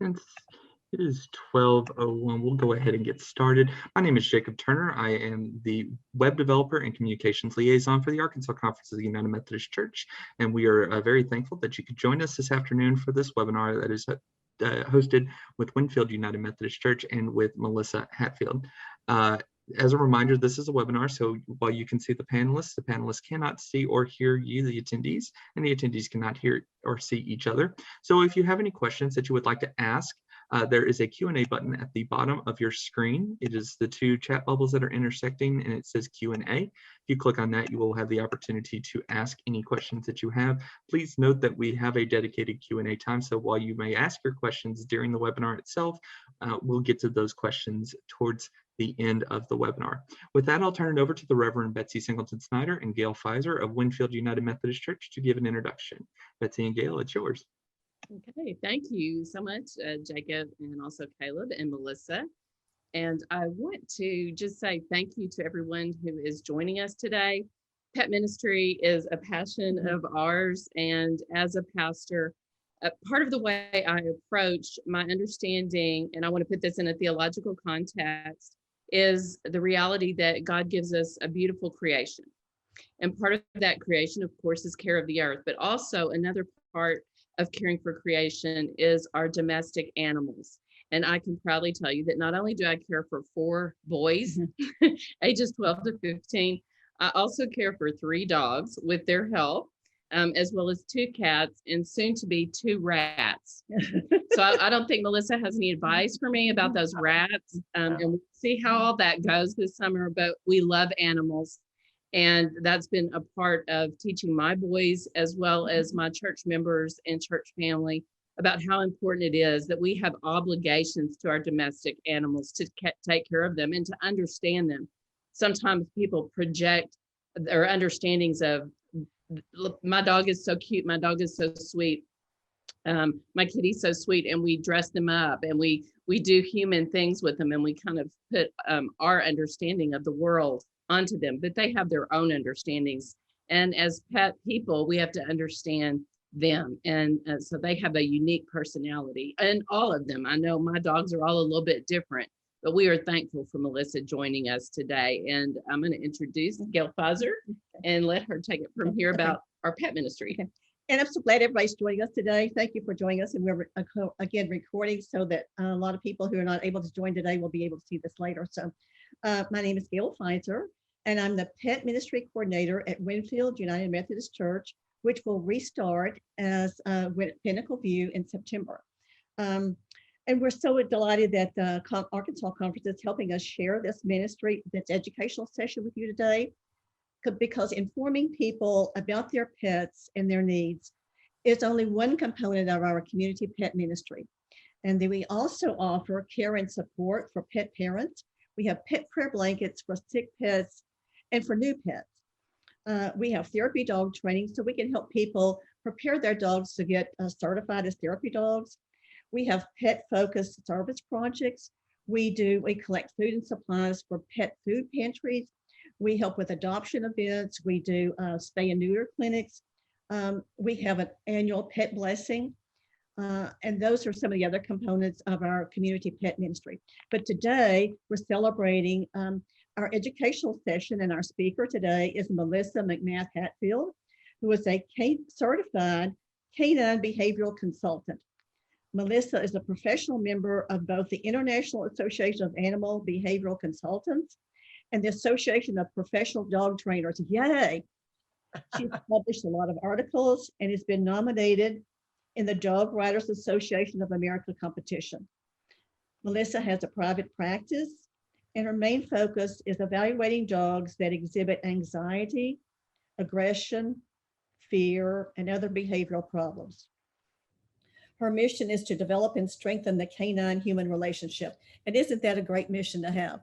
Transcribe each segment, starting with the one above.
Since it is 12:01, we'll go ahead and get started. My name is Jacob Turner. I am the web developer and communications liaison for the Arkansas Conference of the United Methodist Church, and we are very thankful that you could join us this afternoon for this webinar that is hosted with Winfield United Methodist Church and with Melissa Hatfield. As a reminder, this is a webinar, so while you can see the panelists cannot see or hear you, the attendees, and the attendees cannot hear or see each other. So if you have any questions that you would like to ask, there is a Q&A button at the bottom of your screen. It is the two chat bubbles that are intersecting, and it says Q&A. If you click on that, you will have the opportunity to ask any questions that you have. Please note that we have a dedicated Q&A time, so while you may ask your questions during the webinar itself, we'll get to those questions towards the end of the webinar. With that, I'll turn it over to the Reverend Betsy Singleton Snyder and Gail Pfizer of Winfield United Methodist Church to give an introduction. Betsy and Gail, it's yours. Okay, thank you so much, Jacob, and also Caleb and Melissa. And I want to just say thank you to everyone who is joining us today. Pet ministry is a passion of ours, and as a pastor, part of the way I approach my understanding, and I want to put this in a theological context, is the reality that God gives us a beautiful creation. And part of that creation, of course, is care of the earth, but also another part of caring for creation is our domestic animals. And I can proudly tell you that not only do I care for 4 boys, ages 12 to 15, I also care for 3 dogs with their help, as well as 2 cats and soon to be 2 rats. So I don't think Melissa has any advice for me about those rats. And we'll see how all that goes this summer, but we love animals. And that's been a part of teaching my boys, as well as my church members and church family, about how important it is that we have obligations to our domestic animals to take care of them and to understand them. Sometimes people project their understandings of, my dog is so cute, my dog is so sweet, my kitty's so sweet, and we dress them up and we do human things with them, and we kind of put our understanding of the world onto them, but they have their own understandings. And as pet people, we have to understand them. And so they have a unique personality, and all of them. I know my dogs are all a little bit different, but we are thankful for Melissa joining us today. And I'm going to introduce Gail Pfizer and let her take it from here about our pet ministry. Okay. And I'm so glad everybody's joining us today. Thank you for joining us. And we're again recording so that a lot of people who are not able to join today will be able to see this later. So my name is Gail Pfizer, and I'm the Pet Ministry Coordinator at Winfield United Methodist Church, which will restart as with Pinnacle View in September. And we're so delighted that the Arkansas Conference is helping us share this ministry, this educational session with you today, because informing people about their pets and their needs is only one component of our community pet ministry. And then we also offer care and support for pet parents. We have pet prayer blankets for sick pets and for new pets. We have therapy dog training so we can help people prepare their dogs to get certified as therapy dogs. We have pet-focused service projects. We collect food and supplies for pet food pantries. We help with adoption events. We do spay and neuter clinics. We have an annual pet blessing. And those are some of the other components of our community pet ministry. But today we're celebrating our educational session, and our speaker today is Melissa McMath Hatfield, who is a certified canine behavioral consultant. Melissa is a professional member of both the International Association of Animal Behavioral Consultants and the Association of Professional Dog Trainers. Yay! She's published a lot of articles and has been nominated in the Dog Writers Association of America competition. Melissa has a private practice, and her main focus is evaluating dogs that exhibit anxiety, aggression, fear, and other behavioral problems. Her mission is to develop and strengthen the canine-human relationship. And isn't that a great mission to have?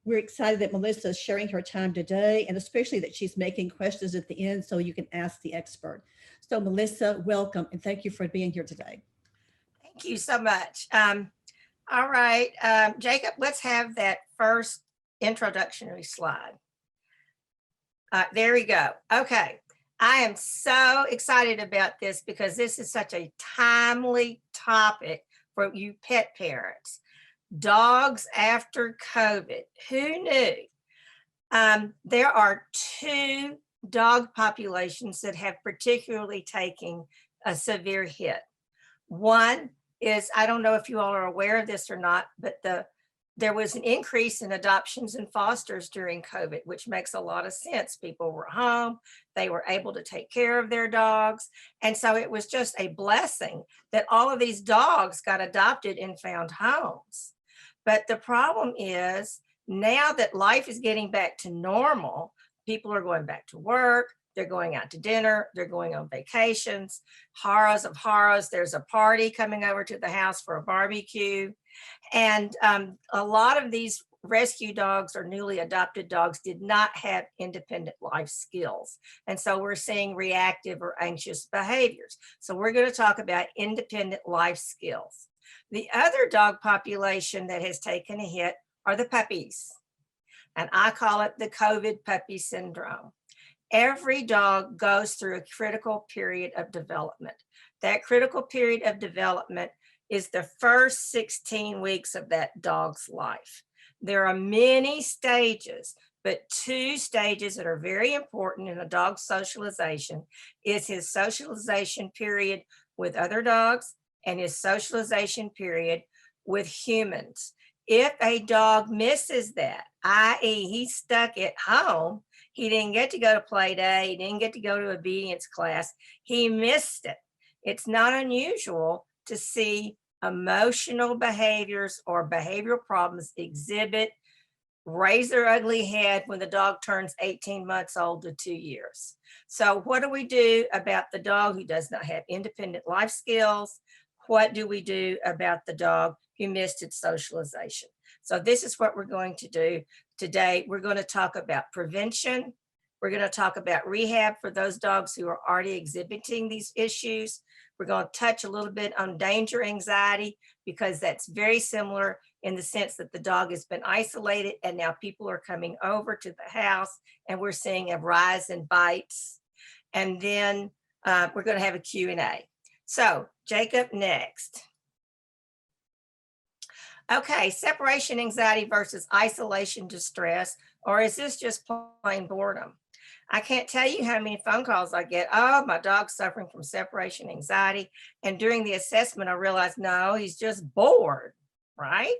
We're excited that Melissa is sharing her time today, and especially that she's making questions at the end so you can ask the expert. So Melissa, welcome, and thank you for being here today. Thank you so much. All right, Jacob, let's have that first introductory slide. There we go. Okay, I am so excited about this because this is such a timely topic for you pet parents. Dogs after COVID. Who knew? There are 2 dog populations that have particularly taken a severe hit. One is, I don't know if you all are aware of this or not, but there was an increase in adoptions and fosters during COVID, which makes a lot of sense. People were home, they were able to take care of their dogs. And so it was just a blessing that all of these dogs got adopted and found homes. But the problem is, now that life is getting back to normal, people are going back to work, they're going out to dinner, they're going on vacations, horrors of horrors, there's a party coming over to the house for a barbecue. And a lot of these rescue dogs or newly adopted dogs did not have independent life skills. And so we're seeing reactive or anxious behaviors. So we're going to talk about independent life skills. The other dog population that has taken a hit are the puppies. And I call it the COVID puppy syndrome. Every dog goes through a critical period of development. That critical period of development is the first 16 weeks of that dog's life. There are many stages, but 2 stages that are very important in a dog's socialization is his socialization period with other dogs and his socialization period with humans. If a dog misses that, i.e. he's stuck at home, he didn't get to go to play day, he didn't get to go to obedience class, he missed it. It's not unusual to see emotional behaviors or behavioral problems exhibit, raise their ugly head when the dog turns 18 months old to 2 years. So what do we do about the dog who does not have independent life skills? What do we do about the dog who missed its socialization? So this is what we're going to do today. We're going to talk about prevention. We're going to talk about rehab for those dogs who are already exhibiting these issues. We're going to touch a little bit on danger anxiety, because that's very similar in the sense that the dog has been isolated and now people are coming over to the house and we're seeing a rise in bites. And then we're going to have a Q&A. So Jacob, next. Okay, separation anxiety versus isolation distress, or is this just plain boredom? I can't tell you how many phone calls I get. Oh, my dog's suffering from separation anxiety. And during the assessment, I realized, no, he's just bored, right?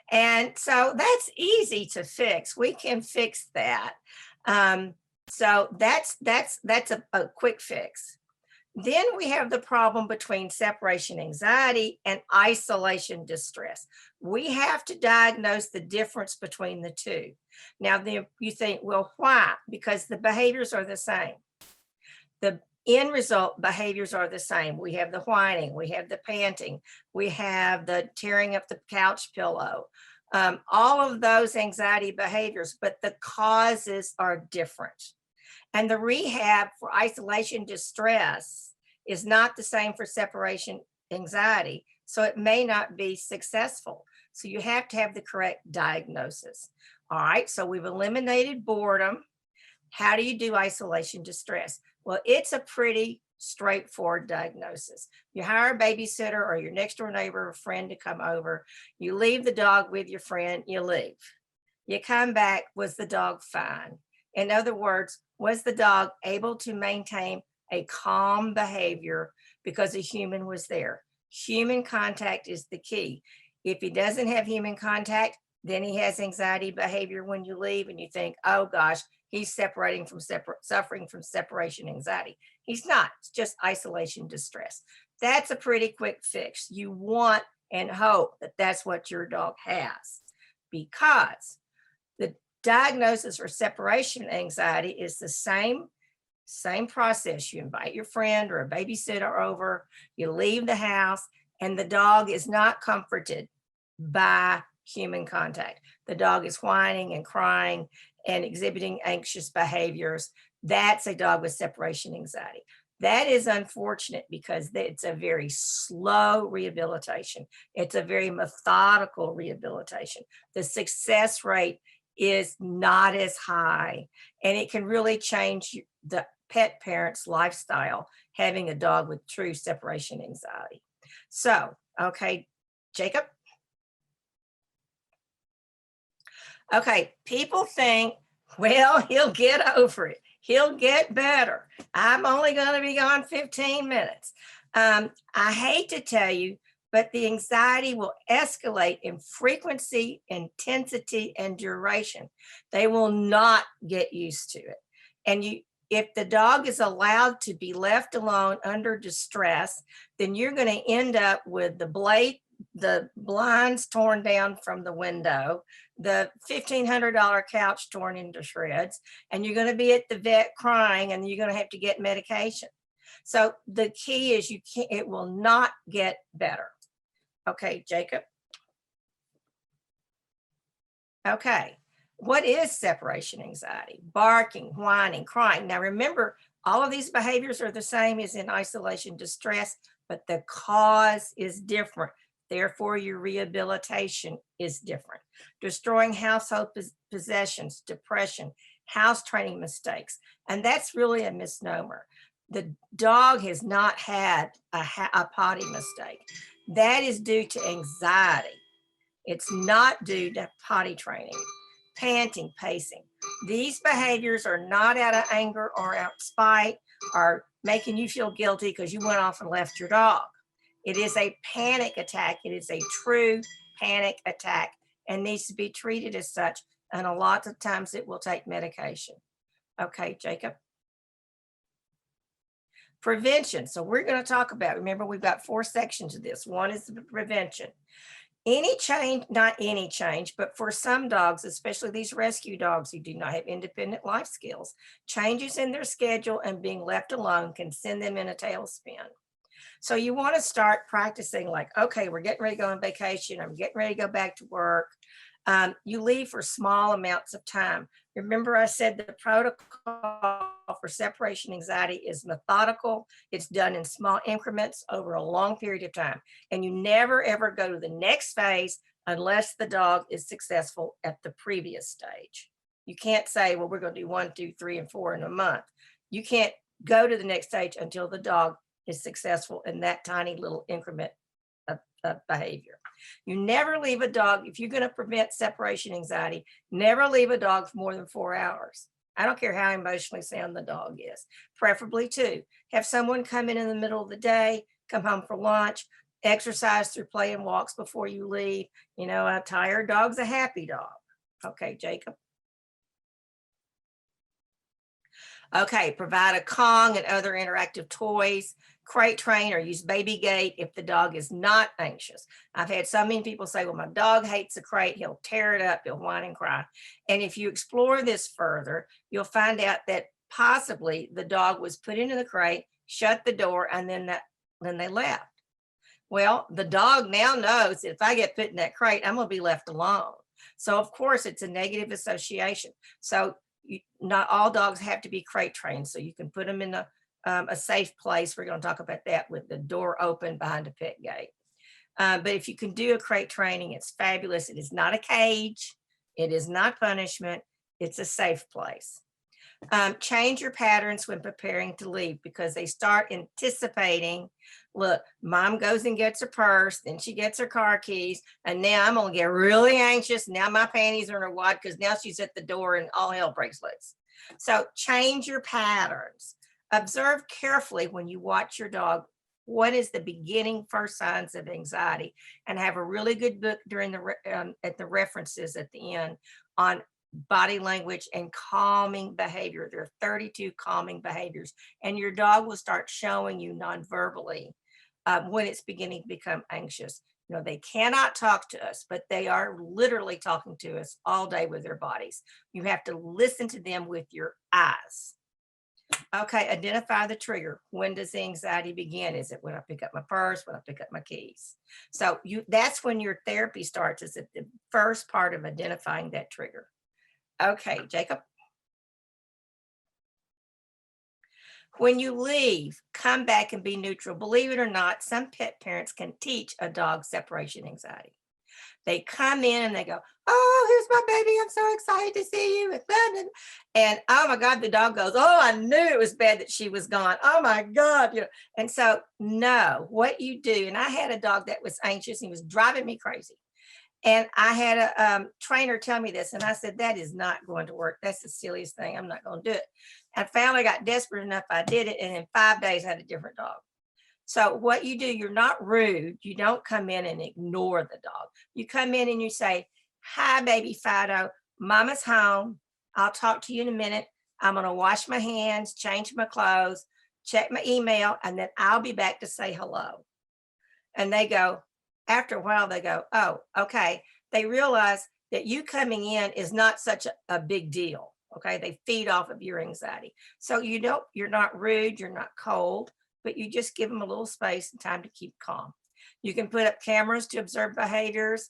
And so that's easy to fix. We can fix that. So that's a quick fix. Then we have the problem between separation anxiety and isolation distress. We have to diagnose the difference between the 2. Now, you think, well, why? Because the behaviors are the same. The end result behaviors are the same. We have the whining, we have the panting, we have the tearing up the couch pillow, all of those anxiety behaviors, but the causes are different. And the rehab for isolation distress is not the same for separation anxiety, so it may not be successful. So you have to have the correct diagnosis. All right, so we've eliminated boredom. How do you do isolation distress? Well, it's a pretty straightforward diagnosis. You hire a babysitter or your next door neighbor or friend to come over. You leave the dog with your friend, you leave. You come back, was the dog fine? In other words, was the dog able to maintain a calm behavior because a human was there? Human contact is the key. If he doesn't have human contact, then he has anxiety behavior when you leave and you think, oh gosh, he's suffering from separation anxiety. He's not, it's just isolation distress. That's a pretty quick fix. You want and hope that that's what your dog has, because the diagnosis for separation anxiety is the same process. You invite your friend or a babysitter over, you leave the house, and the dog is not comforted by human contact. The dog is whining and crying and exhibiting anxious behaviors. That's a dog with separation anxiety. That is unfortunate because it's a very slow rehabilitation. It's a very methodical rehabilitation. The success rate is not as high, and it can really change the pet parent's lifestyle having a dog with true separation anxiety. So, okay, Jacob? Okay, people think, well, he'll get over it. He'll get better. I'm only going to be gone 15 minutes. I hate to tell you, but the anxiety will escalate in frequency, intensity, and duration. They will not get used to it. And if the dog is allowed to be left alone under distress, then you're going to end up with the blinds torn down from the window, the $1,500 couch torn into shreds, and you're going to be at the vet crying, and you're going to have to get medication. So the key is it will not get better. Okay, Jacob. Okay, what is separation anxiety? Barking, whining, crying. Now remember, all of these behaviors are the same as in isolation distress, but the cause is different. Therefore, your rehabilitation is different. Destroying household possessions, depression, house training mistakes. And that's really a misnomer. The dog has not had a potty mistake. That is due to anxiety. It's not due to potty training, panting, pacing. These behaviors are not out of anger or out of spite or making you feel guilty because you went off and left your dog. It is a panic attack. It is a true panic attack and needs to be treated as such. And a lot of times it will take medication. Okay, Jacob. Prevention. So we're going to talk about, remember, we've got 4 sections of this. One is the prevention. Any change, not any change, but for some dogs, especially these rescue dogs who do not have independent life skills, changes in their schedule and being left alone can send them in a tailspin. So you want to start practicing like, okay, we're getting ready to go on vacation. I'm getting ready to go back to work. You leave for small amounts of time. Remember, I said the protocol for separation anxiety is methodical. It's done in small increments over a long period of time. And you never, ever go to the next phase unless the dog is successful at the previous stage. You can't say, well, we're going to do 1, 2, 3, and 4 in a month. You can't go to the next stage until the dog is successful in that tiny little increment of behavior. You never leave a dog, if you're going to prevent separation anxiety, never leave a dog for more than 4 hours. I don't care how emotionally sound the dog is, preferably 2. Have someone come in the middle of the day, come home for lunch, exercise through play and walks before you leave. You know, a tired dog's a happy dog. Okay, Jacob. Okay, provide a Kong and other interactive toys, crate train or use baby gate if the dog is not anxious. I've had so many people say, well, my dog hates the crate, he'll tear it up, he'll whine and cry. And if you explore this further, you'll find out that possibly the dog was put into the crate, shut the door, and then they left. Well, the dog now knows that if I get put in that crate, I'm going to be left alone. So of course it's a negative association. So not all dogs have to be crate trained. So you can put them in a safe place. We're going to talk about that with the door open behind a pet gate. But if you can do a crate training, it's fabulous. It is not a cage. It is not punishment. It's a safe place. Change your patterns when preparing to leave because they start anticipating, look, mom goes and gets her purse, then she gets her car keys, and now I'm gonna get really anxious. Now my panties are in her wad because now she's at the door and all hell breaks loose. So change your patterns. Observe carefully when you watch your dog, what is the beginning first signs of anxiety, and have a really good book during at the references at the end on body language and calming behavior. There are 32 calming behaviors, and your dog will start showing you non-verbally when it's beginning to become anxious. You know, they cannot talk to us, but they are literally talking to us all day with their bodies. You have to listen to them with your eyes. Okay, identify the trigger. When does the anxiety begin? Is it when I pick up my purse, when I pick up my keys? So that's when your therapy starts, is at the first part of identifying that trigger. Okay, Jacob. When you leave, come back and be neutral. Believe it or not, some pet parents can teach a dog separation anxiety. They come in and they go, oh, here's my baby. I'm so excited to see you. And oh my God, the dog goes, oh, I knew it was bad that she was gone. Oh my God. You know, and so no, what you do, and I had a dog that was anxious. He was driving me crazy. And I had a trainer tell me this, and I said, that is not going to work. That's the silliest thing. I'm not going to do it. I finally got desperate enough. I did it. And in 5 days, I had a different dog. So what you do, you're not rude. You don't come in and ignore the dog. You come in and you say, hi, baby Fido, mama's home. I'll talk to you in a minute. I'm going to wash my hands, change my clothes, check my email, and then I'll be back to say hello. And they go, after a while, they go, oh, okay. They realize that you coming in is not such a big deal. Okay. They feed off of your anxiety. So you're not rude, you're not cold, but you just give them a little space and time to keep calm. You can put up cameras to observe behaviors.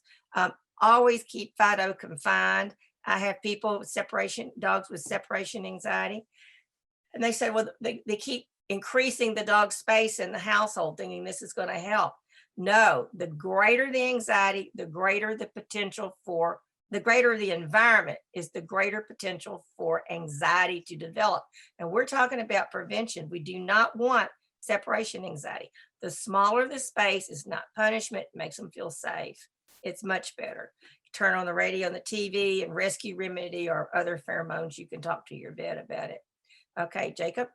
Always keep Fido confined. I have people with dogs with separation anxiety. And they say, well, they keep increasing the dog's space in the household, thinking this is going to help. No, the greater the anxiety, the greater the environment is, the greater potential for anxiety to develop. And we're talking about prevention. We do not want separation anxiety. The smaller the space is not punishment, it makes them feel safe. It's much better. Turn on the radio and the TV and Rescue Remedy or other pheromones. You can talk to your vet about it. Okay, Jacob.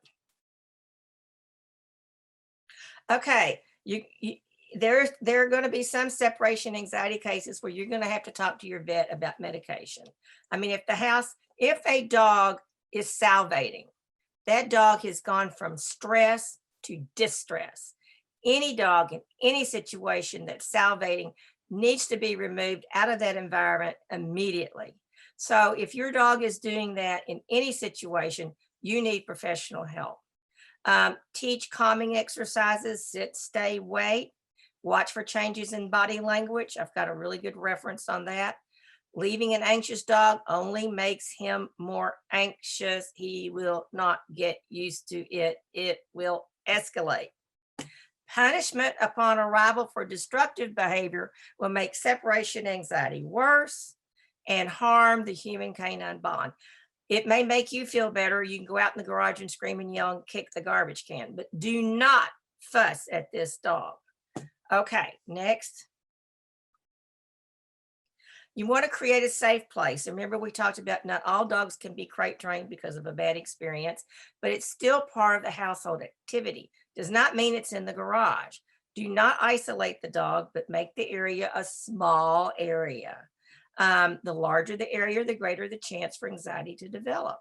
Okay, there are going to be some separation anxiety cases where you're going to have to talk to your vet about medication. I mean, if a dog is salivating, that dog has gone from stress to distress. Any dog in any situation that's salivating needs to be removed out of that environment immediately. So if your dog is doing that in any situation, you need professional help. Teach calming exercises, sit, stay, wait. Watch for changes in body language. I've got a really good reference on that. Leaving an anxious dog only makes him more anxious. He will not get used to it. It will escalate. Punishment upon arrival for destructive behavior will make separation anxiety worse and harm the human-canine bond. It may make you feel better. You can go out in the garage and scream and yell and kick the garbage can, but do not fuss at this dog. Okay, next. You want to create a safe place. Remember, we talked about not all dogs can be crate trained because of a bad experience, but it's still part of the household activity. Does not mean it's in the garage. Do not isolate the dog, but make the area a small area. The larger the area, the greater the chance for anxiety to develop.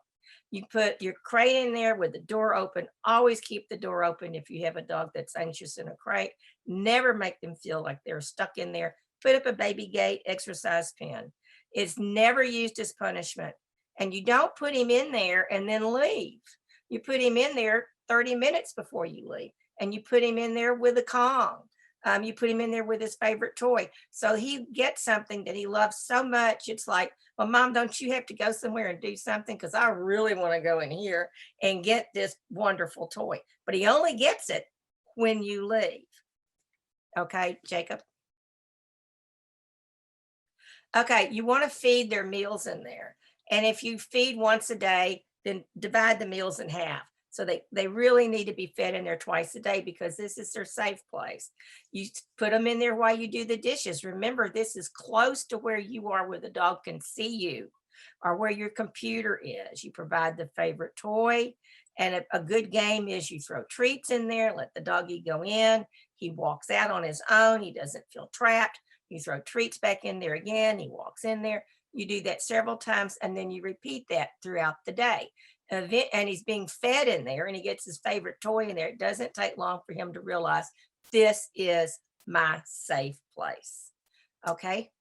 You put your crate in there with the door open. Always keep the door open if you have a dog that's anxious in a crate. Never make them feel like they're stuck in there. Put up a baby gate exercise pen. It's never used as punishment. And you don't put him in there and then leave. You put him in there 30 minutes before you leave. And you put him in there with a Kong. You put him in there with his favorite toy. So he gets something that he loves so much. It's like, well, Mom, don't you have to go somewhere and do something? Because I really want to go in here and get this wonderful toy. But he only gets it when you leave. Okay, Jacob? Okay, you want to feed their meals in there. And if you feed once a day, then divide the meals in half. So they really need to be fed in there twice a day because this is their safe place. You put them in there while you do the dishes. Remember, this is close to where you are, where the dog can see you or where your computer is. You provide the favorite toy. And a good game is you throw treats in there, let the doggy go in. He walks out on his own. He doesn't feel trapped. You throw treats back in there again. He walks in there. You do that several times, and then you repeat that throughout the day. And he's being fed in there, and he gets his favorite toy in there. It doesn't take long for him to realize this is my safe place. Okay.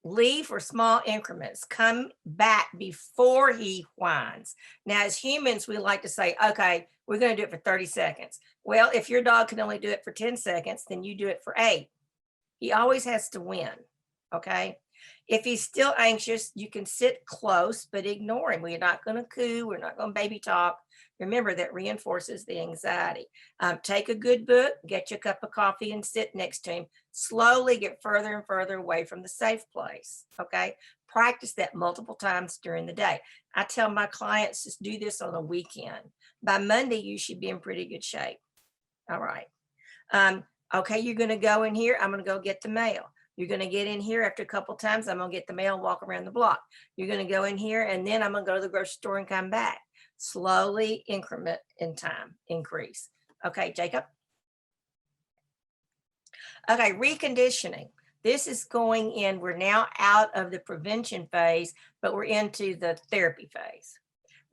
Leave for small increments. Come back before he whines. Now, as humans, we like to say, okay, we're going to do it for 30 seconds. Well, if your dog can only do it for 10 seconds, then you do it for 8. He always has to win. Okay. If he's still anxious, you can sit close, but ignore him. We're not going to coo. We're not going to baby talk. Remember, that reinforces the anxiety. Take a good book, get you a cup of coffee and sit next to him. Slowly get further and further away from the safe place, okay? Practice that multiple times during the day. I tell my clients to do this on a weekend. By Monday, you should be in pretty good shape. All right. Okay, you're going to go in here. I'm going to go get the mail. You're going to get in here after a couple times. I'm going to get the mail and walk around the block. You're going to go in here, and then I'm going to go to the grocery store and come back. Slowly increment in time, increase. Okay, Jacob. Okay, reconditioning. This is going in, we're now out of the prevention phase, but we're into the therapy phase.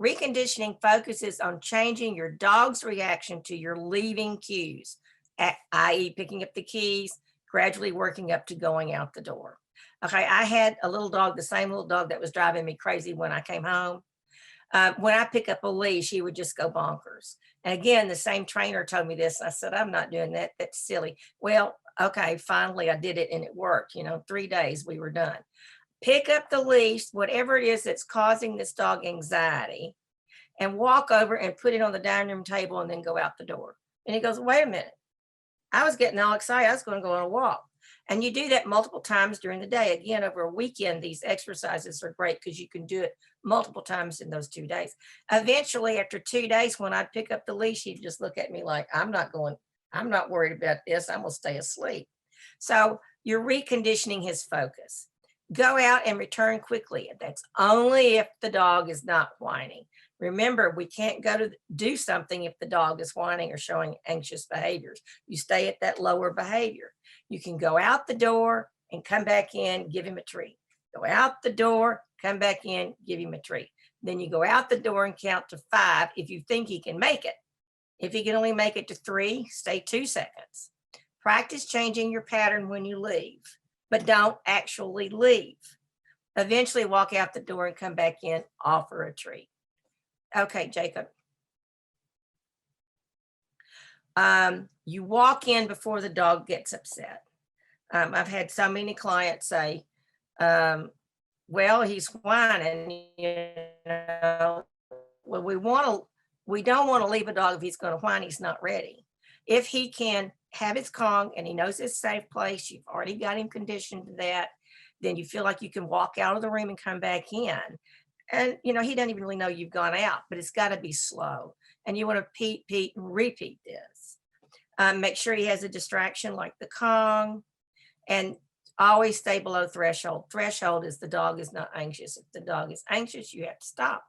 Reconditioning focuses on changing your dog's reaction to your leaving cues, i.e. picking up the keys, gradually working up to going out the door. Okay, I had a little dog, the same little dog that was driving me crazy when I came home. When I pick up a leash, he would just go bonkers. And again, the same trainer told me this. I said, I'm not doing that. That's silly. Well, okay, finally I did it and it worked. 3 days we were done. Pick up the leash, whatever it is that's causing this dog anxiety, and walk over and put it on the dining room table and then go out the door. And he goes, wait a minute. I was getting all excited. I was going to go on a walk. And you do that multiple times during the day. Again, over a weekend, these exercises are great because you can do it multiple times in those 2 days. Eventually, after 2 days, when I'd pick up the leash, he'd just look at me like, I'm not worried about this. I'm going to stay asleep. So you're reconditioning his focus. Go out and return quickly. That's only if the dog is not whining. Remember, we can't go to do something if the dog is whining or showing anxious behaviors. You stay at that lower behavior. You can go out the door and come back in, give him a treat. Go out the door, come back in, give him a treat. Then you go out the door and count to 5 if you think he can make it. If he can only make it to 3, stay 2 seconds. Practice changing your pattern when you leave, but don't actually leave. Eventually walk out the door and come back in, offer a treat. Okay, Jacob. You walk in before the dog gets upset. I've had so many clients say, well, he's whining, well, we don't want to leave a dog if he's going to whine, he's not ready. If he can have his Kong and he knows his safe place, you've already got him conditioned to that, then you feel like you can walk out of the room and come back in. And, he doesn't even really know you've gone out, but it's got to be slow. And you want to repeat and repeat this. Make sure he has a distraction like the Kong, and always stay below threshold. Threshold is the dog is not anxious. If the dog is anxious, you have to stop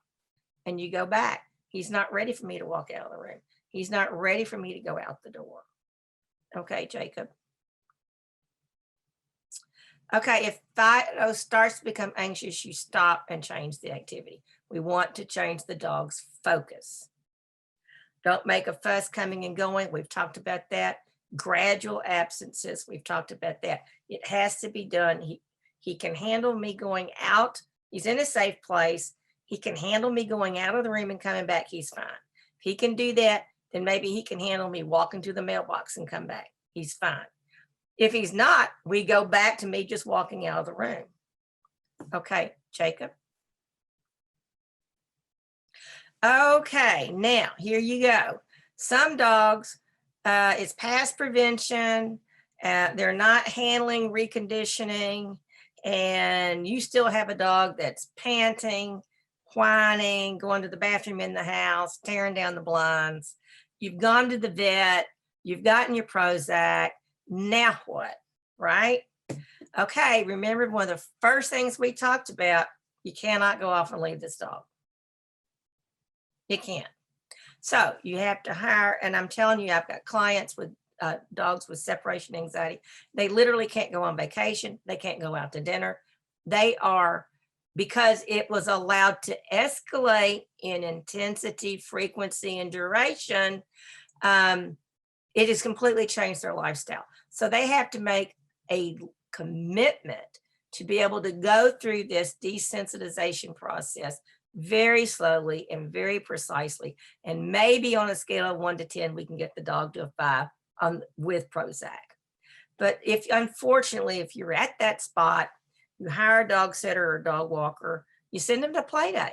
and you go back. He's not ready for me to walk out of the room. He's not ready for me to go out the door. Okay, Jacob. Okay, if Fido starts to become anxious, you stop and change the activity. We want to change the dog's focus. Don't make a fuss coming and going. We've talked about that. Gradual absences. We've talked about that. It has to be done. He can handle me going out. He's in a safe place. He can handle me going out of the room and coming back. He's fine. If he can do that, then maybe he can handle me walking to the mailbox and come back. He's fine. If he's not, we go back to me just walking out of the room. Okay, Jacob. Okay, now here you go. Some dogs, it's past prevention. They're not handling reconditioning, and you still have a dog that's panting, whining, going to the bathroom in the house, tearing down the blinds. You've gone to the vet. You've gotten your Prozac. Now what, right? Okay, remember one of the first things we talked about, you cannot go off and leave this dog. You can't. So you have to hire, and I'm telling you, I've got clients with dogs with separation anxiety. They literally can't go on vacation. They can't go out to dinner. They are, because it was allowed to escalate in intensity, frequency, and duration, it has completely changed their lifestyle. So they have to make a commitment to be able to go through this desensitization process very slowly and very precisely. And maybe on a scale of 1 to 10, we can get the dog to a 5 with Prozac. But unfortunately, if you're at that spot, You hire a dog sitter or a dog walker. You send them to play day.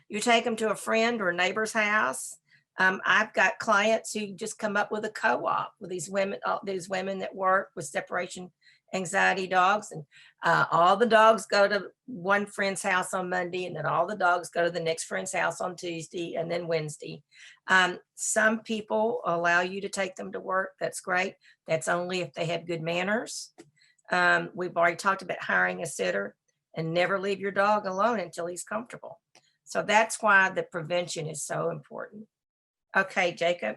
You take them to a friend or a neighbor's house. I've got clients who just come up with a co-op with these women that work with separation anxiety dogs, and all the dogs go to one friend's house on Monday, and then all the dogs go to the next friend's house on Tuesday and then Wednesday. Some people allow you to take them to work. That's great. That's only if they have good manners. We've already talked about hiring a sitter, and never leave your dog alone until he's comfortable. So that's why the prevention is so important. Okay, Jacob.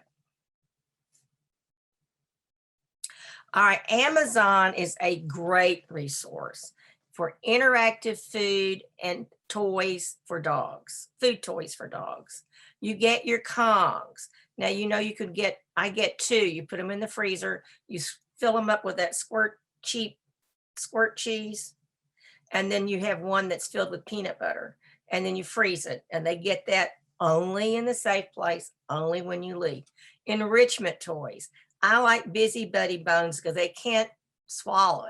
All right, Amazon is a great resource for interactive food and toys for dogs, food toys for dogs. You get your Kongs. Now, you know, you could get, I get 2, you put them in the freezer, you fill them up with that squirt cheese, and then you have one that's filled with peanut butter, and then you freeze it, and they get that only in the safe place, only when you leave. Enrichment toys. I like Busy Buddy Bones because they can't swallow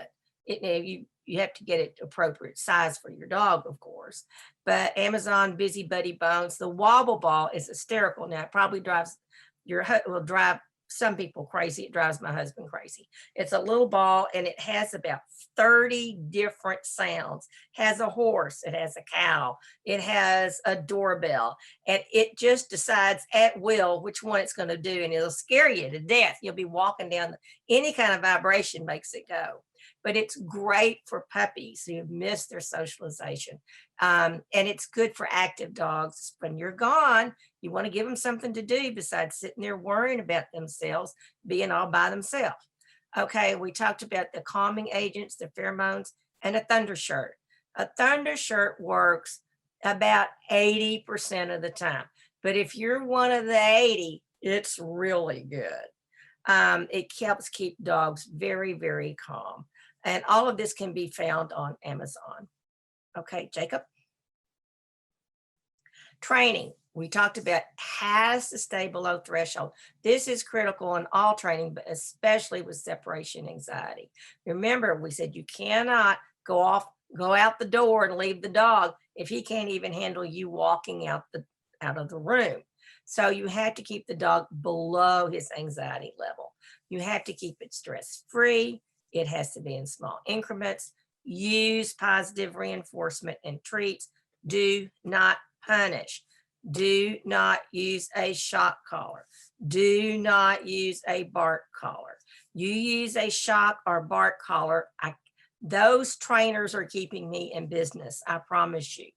it. You have to get it appropriate size for your dog, of course. But Amazon Busy Buddy Bones, the wobble ball is hysterical. Now, it probably will drive some people crazy. It drives my husband crazy. It's a little ball, and it has about 30 different sounds. It has a horse, it has a cow, it has a doorbell, and it just decides at will which one it's going to do, and it'll scare you to death. You'll be walking down, any kind of vibration makes it go. But it's great for puppies who have missed their socialization. And it's good for active dogs. When you're gone, you want to give them something to do besides sitting there worrying about themselves, being all by themselves. Okay, we talked about the calming agents, the pheromones, and a thunder shirt. A thunder shirt works about 80% of the time. But if you're one of the 80, it's really good. It helps keep dogs very, very calm. And all of this can be found on Amazon. Okay, Jacob. Training, we talked about, has to stay below threshold. This is critical in all training, but especially with separation anxiety. Remember, we said you cannot go out the door and leave the dog if he can't even handle you walking out of the room. So you have to keep the dog below his anxiety level. You have to keep it stress-free. It has to be in small increments. Use positive reinforcement and treats. Do not punish. Do not use a shock collar. Do not use a bark collar. You use a shock or bark collar, those trainers are keeping me in business, I promise you.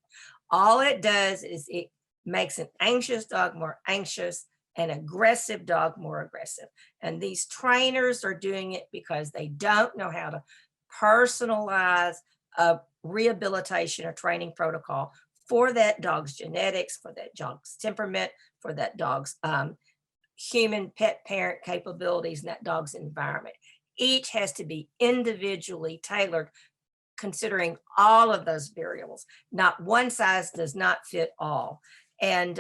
All it does is it makes an anxious dog more anxious, an aggressive dog more aggressive. And these trainers are doing it because they don't know how to personalize a rehabilitation or training protocol for that dog's genetics, for that dog's temperament, for that dog's human pet parent capabilities, and that dog's environment. Each has to be individually tailored, considering all of those variables. Not one size does not fit all. And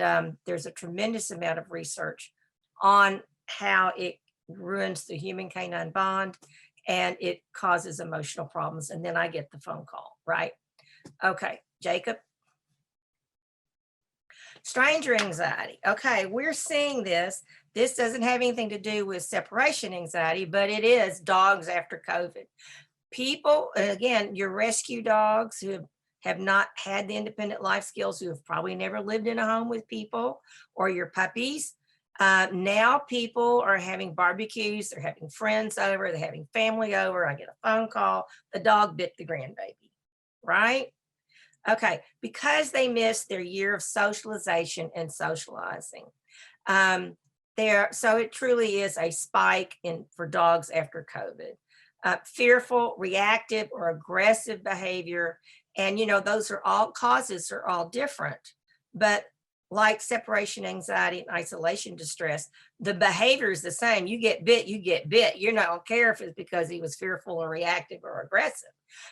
there's a tremendous amount of research on how it ruins the human canine bond, and it causes emotional problems. And then I get the phone call, right? Okay, Jacob. Stranger anxiety. Okay, we're seeing this. This doesn't have anything to do with separation anxiety, but it is dogs after COVID. People, again, your rescue dogs who have not had the independent life skills, who have probably never lived in a home with people, or your puppies. Now people are having barbecues, they're having friends over, they're having family over. I get a phone call, the dog bit the grandbaby, right? Okay, because they missed their year of socialization and socializing. So it truly is a spike for dogs after COVID. Fearful, reactive, or aggressive behavior. And, you know, those are all causes are all different, but like separation anxiety and isolation distress, the behavior is the same. You get bit, you get bit. You're not gonna care if it's because he was fearful or reactive or aggressive.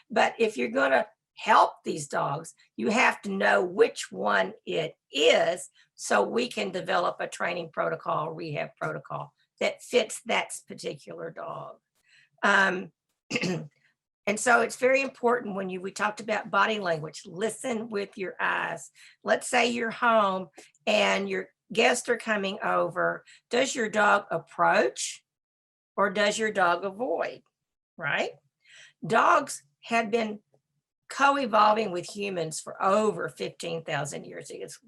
But if you're gonna help these dogs, you have to know which one it is, so we can develop a training protocol, rehab protocol that fits that particular dog. And so it's very important when we talked about body language, listen with your eyes. Let's say you're home and your guests are coming over. Does your dog approach or does your dog avoid, right? Dogs had been co-evolving with humans for over 15,000 years. It's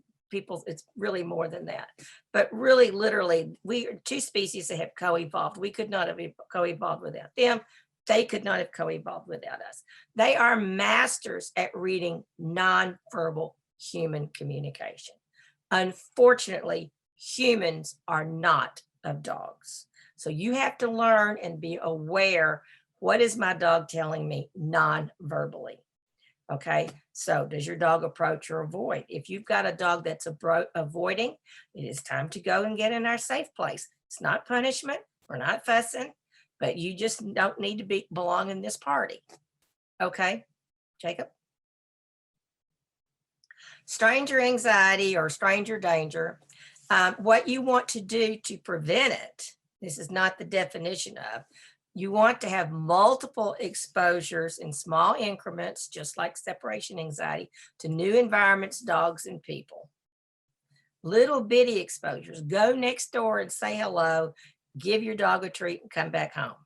really more than that. But really, literally, we are two species that have co-evolved. We could not have co-evolved without them. They could not have co-evolved without us. They are masters at reading nonverbal human communication. Unfortunately, humans are not of dogs. So you have to learn and be aware, what is my dog telling me non-verbally? Okay, so does your dog approach or avoid? If you've got a dog that's avoiding, it is time to go and get in our safe place. It's not punishment. We're not fussing, but you just don't need to belong in this party. Okay, Jacob? Stranger anxiety or stranger danger. What you want to do to prevent it, this is not the definition of, you want to have multiple exposures in small increments, just like separation anxiety, to new environments, dogs, and people. Little bitty exposures. Go next door and say hello, give your dog a treat, and come back home.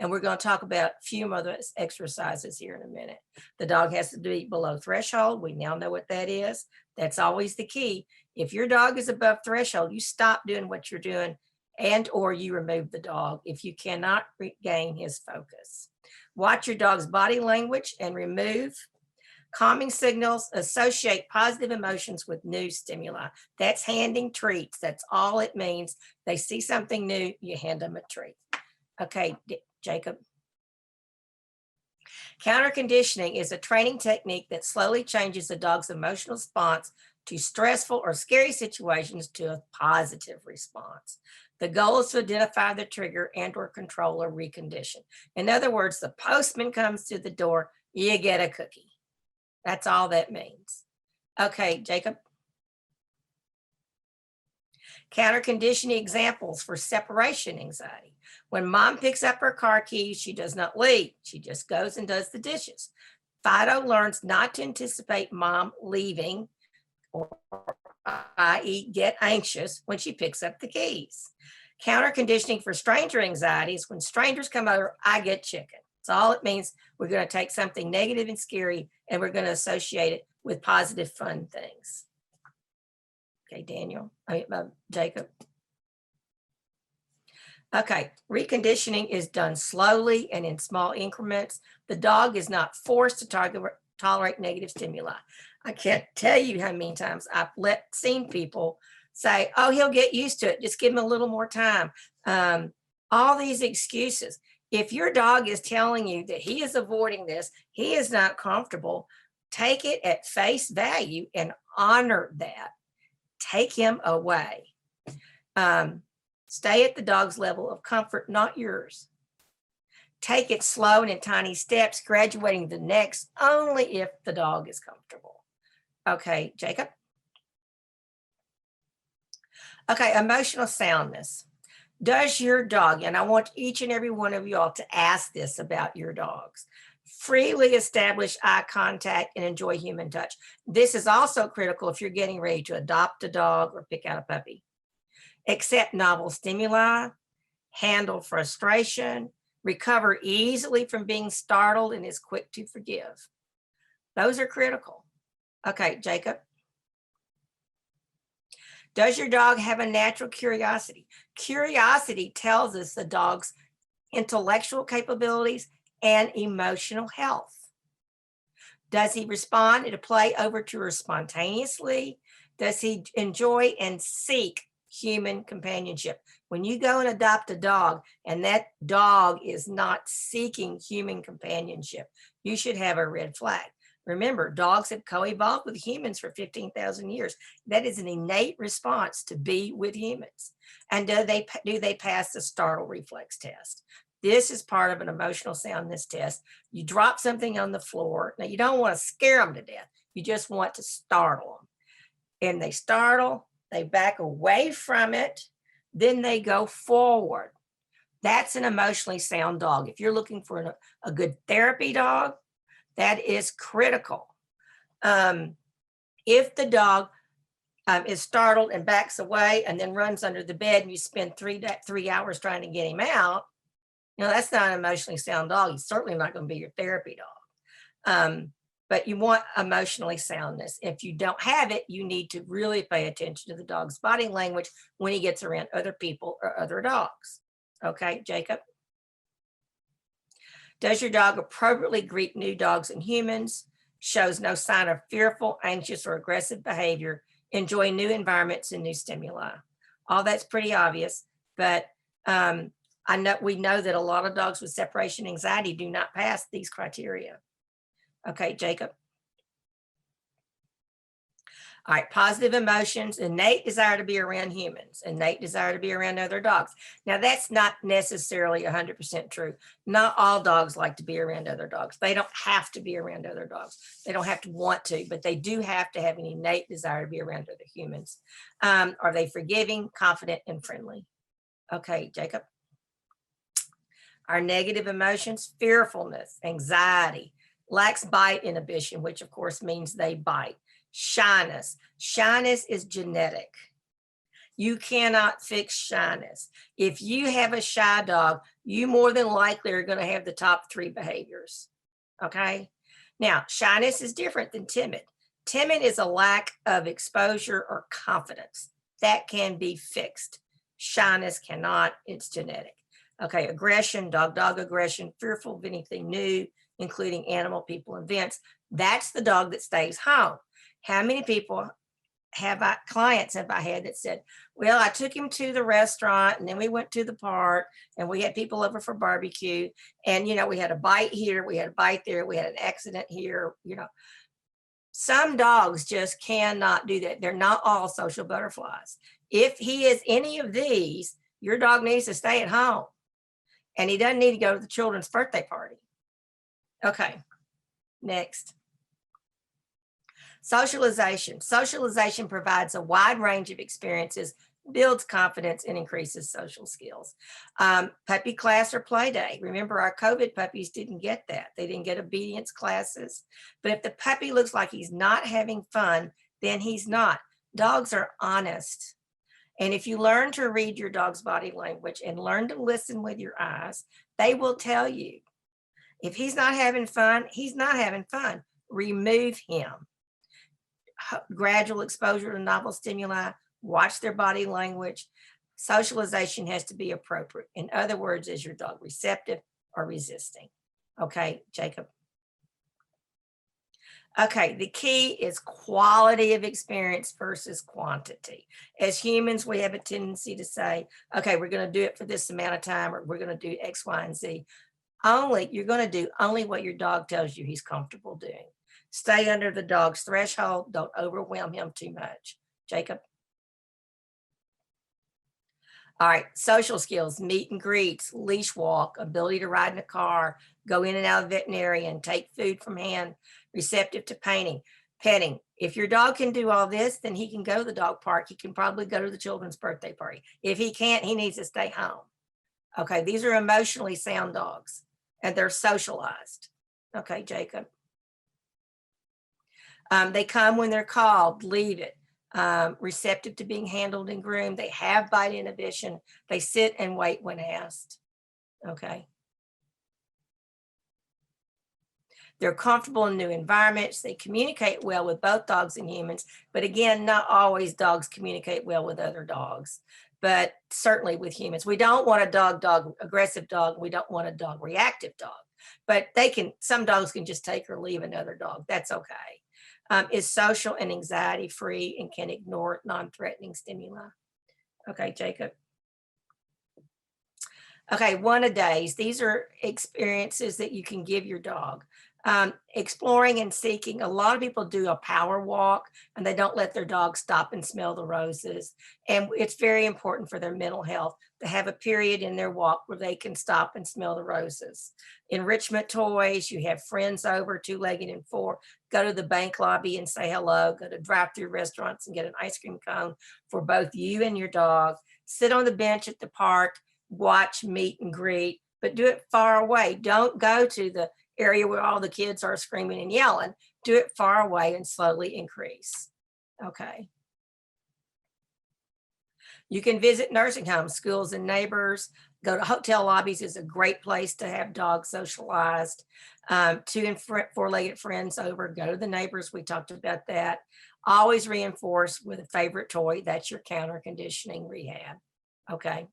And we're going to talk about a few other exercises here in a minute. The dog has to be below threshold. We now know what that is. That's always the key. If your dog is above threshold, you stop doing what you're doing and or you remove the dog if you cannot regain his focus. Watch your dog's body language and remove calming signals. Associate positive emotions with new stimuli. That's handing treats. That's all it means. They see something new, you hand them a treat. Okay, Jacob. Counter conditioning is a training technique that slowly changes the dog's emotional response to stressful or scary situations to a positive response. The goal is to identify the trigger and or control or recondition. In other words, the postman comes to the door, you get a cookie. That's all that means. Okay, Jacob. Counter conditioning examples for separation anxiety. When mom picks up her car keys, she does not leave. She just goes and does the dishes. Fido learns not to anticipate mom leaving, or i.e. get anxious when she picks up the keys. Counter conditioning for stranger anxiety is when strangers come over, I get chicken. That's all it means. We're going to take something negative and scary and we're going to associate it with positive, fun things. Okay, Jacob. Okay, reconditioning is done slowly and in small increments. The dog is not forced to tolerate negative stimuli. I can't tell you how many times I've seen people say, oh, he'll get used to it. Just give him a little more time. All these excuses. If your dog is telling you that he is avoiding this, he is not comfortable, take it at face value and honor that. Take him away. Stay at the dog's level of comfort, not yours. Take it slow and in tiny steps, graduating the next only if the dog is comfortable. Okay, Jacob. Okay, emotional soundness. Does your dog, and I want each and every one of you all to ask this about your dogs, freely establish eye contact and enjoy human touch? This is also critical if you're getting ready to adopt a dog or pick out a puppy. Accept novel stimuli, handle frustration, recover easily from being startled, and is quick to forgive. Those are critical. Okay, Jacob. Does your dog have a natural curiosity? Curiosity tells us the dog's intellectual capabilities and emotional health. Does he respond to play overture spontaneously? Does he enjoy and seek human companionship? When you go and adopt a dog and that dog is not seeking human companionship, you should have a red flag. Remember, dogs have co-evolved with humans for 15,000 years. That is an innate response to be with humans. And do they pass the startle reflex test? This is part of an emotional soundness test. You drop something on the floor. Now, you don't want to scare them to death. You just want to startle them. And they startle, they back away from it, then they go forward. That's an emotionally sound dog. If you're looking for a good therapy dog, that is critical. If the dog is startled and backs away and then runs under the bed and you spend 3 hours trying to get him out, that's not an emotionally sound dog. He's certainly not going to be your therapy dog. But you want emotionally soundness. If you don't have it, you need to really pay attention to the dog's body language when he gets around other people or other dogs. Okay, Jacob? Does your dog appropriately greet new dogs and humans? Shows no sign of fearful, anxious, or aggressive behavior. Enjoy new environments and new stimuli. All that's pretty obvious, but we know that a lot of dogs with separation anxiety do not pass these criteria. Okay, Jacob. All right, positive emotions, innate desire to be around humans, innate desire to be around other dogs. Now, that's not necessarily 100% true. Not all dogs like to be around other dogs. They don't have to be around other dogs. They don't have to want to, but they do have to have an innate desire to be around other humans. Are they forgiving, confident, and friendly? Okay, Jacob. Our negative emotions, fearfulness, anxiety, lacks bite inhibition, which of course means they bite. Shyness. Shyness is genetic. You cannot fix shyness. If you have a shy dog, you more than likely are going to have the top 3 behaviors. Okay. Now, shyness is different than timid. Timid is a lack of exposure or confidence. That can be fixed. Shyness cannot. It's genetic. Okay. Aggression, dog aggression, fearful of anything new, including animal, people, and events. That's the dog that stays home. How many people clients have I had that said, well, I took him to the restaurant and then we went to the park and we had people over for barbecue and, we had a bite here, we had a bite there, we had an accident here, Some dogs just cannot do that. They're not all social butterflies. If he is any of these, your dog needs to stay at home and he doesn't need to go to the children's birthday party. Okay, next. Socialization. Socialization provides a wide range of experiences, builds confidence, and increases social skills. Puppy class or play day. Remember, our COVID puppies didn't get that. They didn't get obedience classes. But if the puppy looks like he's not having fun, then he's not. Dogs are honest. And if you learn to read your dog's body language and learn to listen with your eyes, they will tell you. If he's not having fun, he's not having fun. Remove him. Gradual exposure to novel stimuli, watch their body language. Socialization has to be appropriate. In other words, is your dog receptive or resisting? Okay, Jacob. Okay, the key is quality of experience versus quantity. As humans, we have a tendency to say, okay, we're going to do it for this amount of time, or we're going to do X, Y, and Z. You're going to do only what your dog tells you he's comfortable doing. Stay under the dog's threshold. Don't overwhelm him too much. Jacob. All right, social skills, meet and greets, leash walk, ability to ride in a car, go in and out of the veterinarian, take food from hand, receptive to petting. If your dog can do all this, then he can go to the dog park. He can probably go to the children's birthday party. If he can't, he needs to stay home. Okay, these are emotionally sound dogs and they're socialized. Okay, Jacob. They come when they're called, leave it. Receptive to being handled and groomed. They have bite inhibition. They sit and wait when asked. Okay. They're comfortable in new environments. They communicate well with both dogs and humans. But again, not always dogs communicate well with other dogs, but certainly with humans. We don't want a aggressive dog. We don't want a dog reactive dog, but some dogs can just take or leave another dog. That's okay. Is social and anxiety free and can ignore non-threatening stimuli. Okay, Jacob. Okay, 1-a-days. These are experiences that you can give your dog. Exploring and seeking. A lot of people do a power walk and they don't let their dog stop and smell the roses. And it's very important for their mental health to have a period in their walk where they can stop and smell the roses. Enrichment toys, you have friends over, 2-legged and 4, go to the bank lobby and say hello, go to drive-through restaurants and get an ice cream cone for both you and your dog. Sit on the bench at the park, watch meet and greet, but do it far away. Don't go to the area where all the kids are screaming and yelling. Do it far away and slowly increase. Okay. You can visit nursing homes, schools, and neighbors. Go to hotel lobbies is a great place to have dogs socialized. Two and four-legged friends over, go to the neighbors. We talked about that. Always reinforce with a favorite toy. That's your counter conditioning rehab. Okay.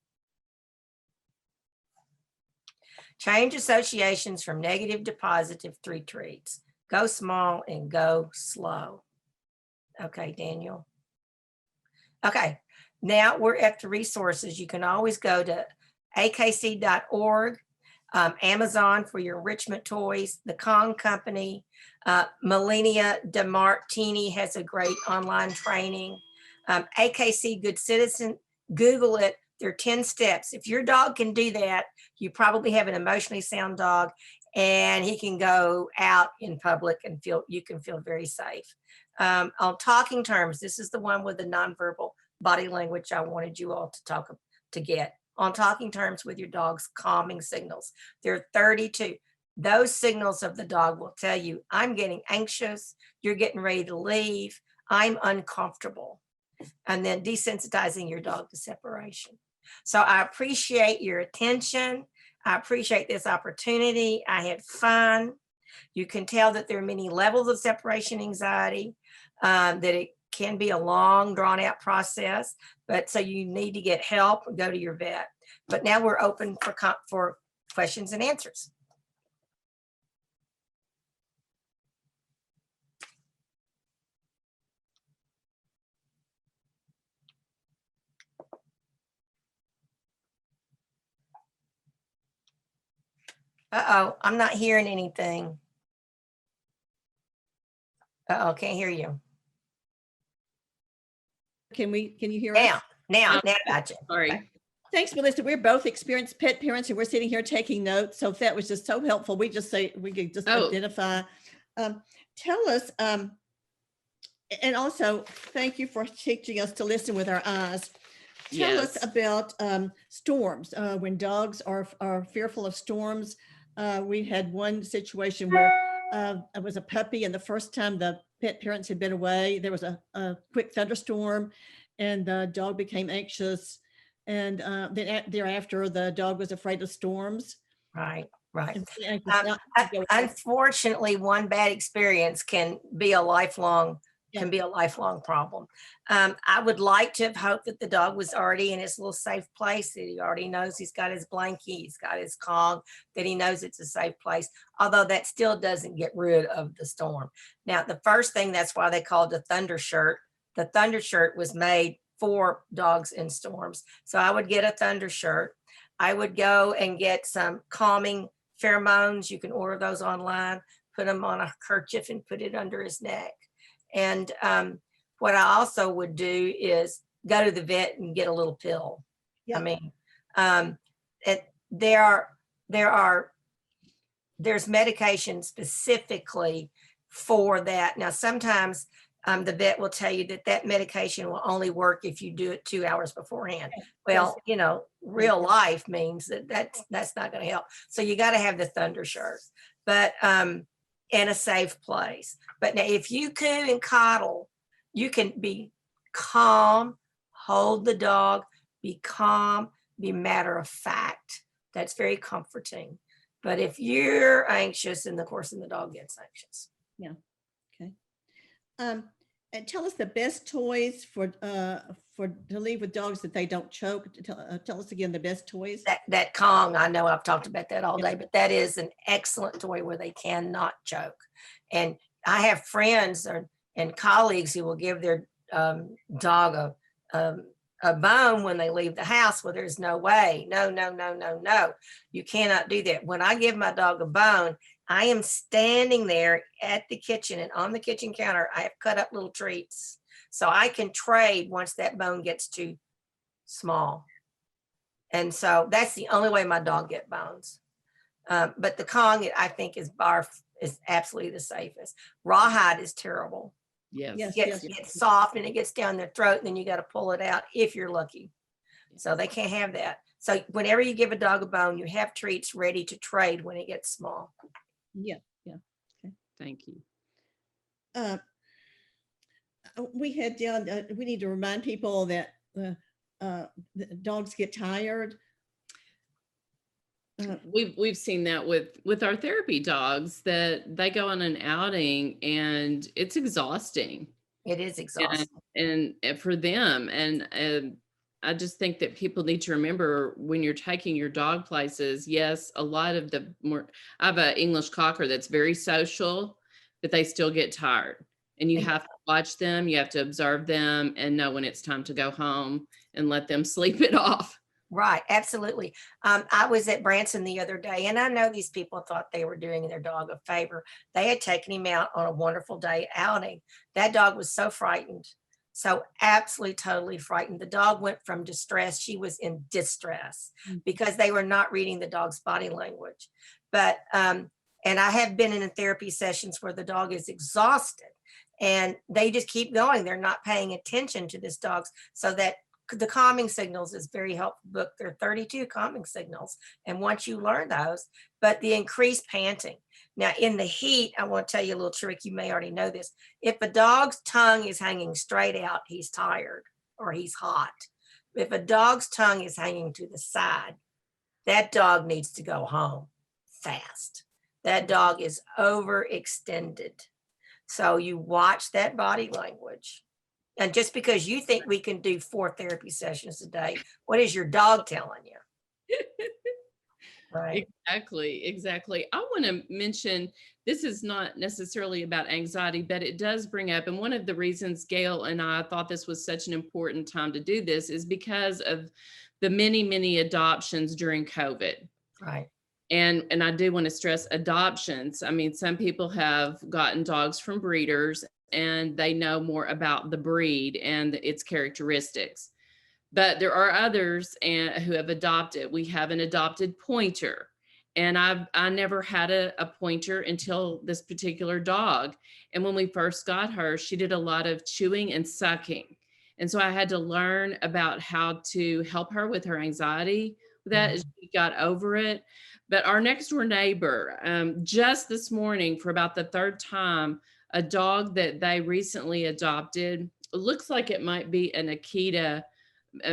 Change associations from negative to positive through treats. Go small and go slow. Okay, Daniel. Okay, now we're at the resources. You can always go to akc.org, Amazon for your enrichment toys, the Kong Company, Melania DeMartini has a great online training. AKC Good Citizen, Google it. There are 10 steps. If your dog can do that, you probably have an emotionally sound dog and he can go out in public and you can feel very safe. On talking terms, this is the one with the nonverbal body language I wanted you all to get. On talking terms with your dog's calming signals. There are 32. Those signals of the dog will tell you, I'm getting anxious, you're getting ready to leave, I'm uncomfortable. And then desensitizing your dog to separation. So I appreciate your attention. I appreciate this opportunity. I had fun. You can tell that there are many levels of separation anxiety, that it can be a long, drawn out process, but so you need to get help, go to your vet. But now we're open for questions and answers. Uh-oh, I'm not hearing anything. Uh-oh, can't hear you. Can you hear us? Now I got you. Sorry. Okay. Thanks, Melissa. We're both experienced pet parents and we're sitting here taking notes. So if that was just so helpful, we could just identify. Tell us, and also thank you for teaching us to listen with our eyes. Tell us about storms. When dogs are fearful of storms, we had one situation where it was a puppy, and the first time the pet parents had been away, there was a quick thunderstorm and the dog became anxious. And then thereafter, the dog was afraid of storms. Right. Now, Unfortunately, one bad experience can be a lifelong problem. I would like to have hoped that the dog was already in his little safe place, that he already knows he's got his blankie, he's got his Kong, that he knows it's a safe place, although that still doesn't get rid of the storm. Now, the first thing, that's why they called it the Thunder Shirt. The Thunder Shirt was made for dogs in storms. So I would get a Thunder Shirt. I would go and get some calming pheromones. You can order those online, put them on a kerchief and put it under his neck. And what I also would do is go to the vet and get a little pill. Yeah. I mean, there's medication specifically for that. Now, sometimes the vet will tell you that medication will only work if you do it 2 hours beforehand. Well, you know, real life means that's not going to help. So you got to have the Thunder Shirt, but in a safe place. But now if you coo and coddle, you can be calm, hold the dog, be calm, be matter of fact. That's very comforting. But if you're anxious, then of course, the dog gets anxious. Yeah. Okay. And tell us the best toys to leave with dogs that they don't choke. Tell us again the best toys. That Kong, I know I've talked about that all day, but that is an excellent toy where they cannot choke. And I have friends and colleagues who will give their dog a bone when they leave the house. Well, there's no way. No. You cannot do that. When I give my dog a bone, I am standing there at the kitchen, and on the kitchen counter, I have cut up little treats. So I can trade once that bone gets too small. And so that's the only way my dog get bones. But the Kong, I think, is absolutely the safest. Rawhide is terrible. Yes. It gets soft and it gets down their throat, and then you got to pull it out if you're lucky. So they can't have that. So whenever you give a dog a bone, you have treats ready to trade when it gets small. Yeah. Thank you. Uh, we had down, we need to remind people that the dogs get tired. We've seen that with our therapy dogs, that they go on an outing and it's exhausting. It is exhausting. And for them, and I just think that people need to remember when you're taking your dog places, yes, a lot of I have an English Cocker that's very social, but they still get tired. And you have to watch them, you have to observe them and know when it's time to go home and let them sleep it off. Right, absolutely. I was at Branson the other day, and I know these people thought they were doing their dog a favor. They had taken him out on a wonderful day outing. That dog was so frightened, so absolutely, totally frightened. The dog went from distress. She was in distress because they were not reading the dog's body language. But, and I have been in therapy sessions where the dog is exhausted and they just keep going. They're not paying attention to this dog's, so that the calming signals is very helpful book. There are 32 calming signals. And once you learn those, but the increased panting. Now in the heat, I want to tell you a little trick. You may already know this. If a dog's tongue is hanging straight out, he's tired or he's hot. If a dog's tongue is hanging to the side, that dog needs to go home fast. That dog is overextended. So you watch that body language. And just because you think we can do 4 therapy sessions a day, what is your dog telling you? Right. Exactly. I want to mention, this is not necessarily about anxiety, but it does bring up, and one of the reasons Gail and I thought this was such an important time to do this is because of the many adoptions during COVID. Right. And I do want to stress adoptions. I mean, some people have gotten dogs from breeders and they know more about the breed and its characteristics. But there are others who have adopted. We have an adopted pointer. And I never had a pointer until this particular dog. And when we first got her, she did a lot of chewing and sucking. And so I had to learn about how to help her with her anxiety that as she got over it. But our next door neighbor, just this morning, for about the 3rd time, a dog that they recently adopted, looks like it might be an Akita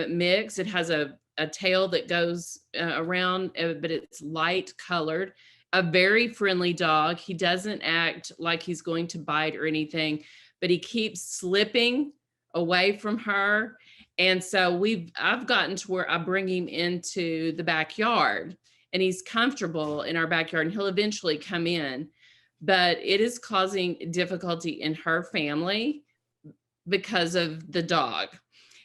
mix. It has a tail that goes around, but it's light colored. A very friendly dog. He doesn't act like he's going to bite or anything, but he keeps slipping away from her. And so I've gotten to where I bring him into the backyard and he's comfortable in our backyard and he'll eventually come in. But it is causing difficulty in her family because of the dog.